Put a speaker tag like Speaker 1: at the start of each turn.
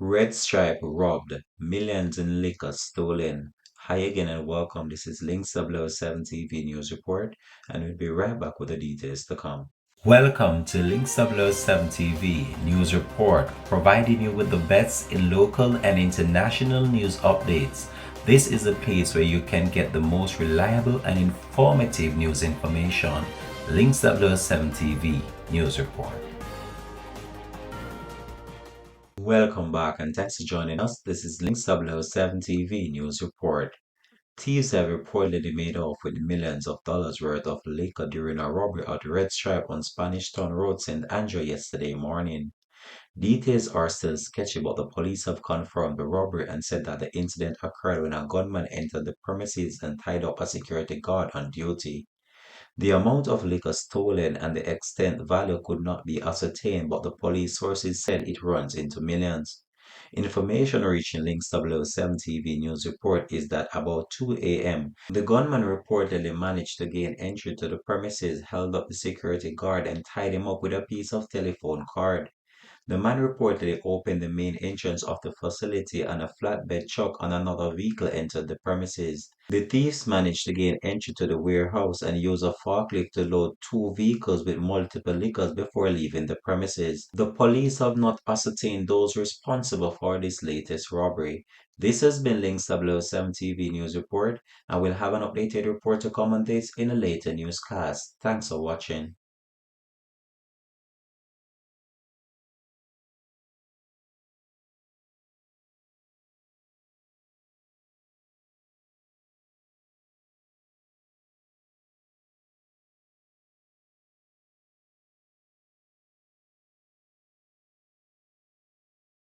Speaker 1: Red Stripe robbed, millions in liquor stolen. Hi again and welcome. This is Links 007 TV News Report, and we'll be right back with the details to come. Welcome to Links 007 TV News Report, providing you with the best in local and international news updates. This is a place where you can get the most reliable and informative news information. Links 007 TV News Report. Welcome back and thanks for joining us. This is Links 007 TV News Report. Thieves have reportedly made off with millions of dollars worth of liquor during a robbery at Red Stripe on Spanish Town Road, St. Andrew yesterday morning. Details are still sketchy, but the police have confirmed the robbery and said that the incident occurred when a gunman entered the premises and tied up a security guard on duty. The amount of liquor stolen and the extent value could not be ascertained, but the police sources said it runs into millions. Information reaching Links 007 TV News Report is that about 2 a.m., the gunman reportedly managed to gain entry to the premises, held up the security guard, and tied him up with a piece of telephone cord. The man reportedly opened the main entrance of the facility and a flatbed truck on another vehicle entered the premises. The thieves managed to gain entry to the warehouse and use a forklift to load two vehicles with multiple liquors before leaving the premises. The police have not ascertained those responsible for this latest robbery. This has been Links 007 TV News Report, and we'll have an updated report to come on this in a later newscast. Thanks for watching.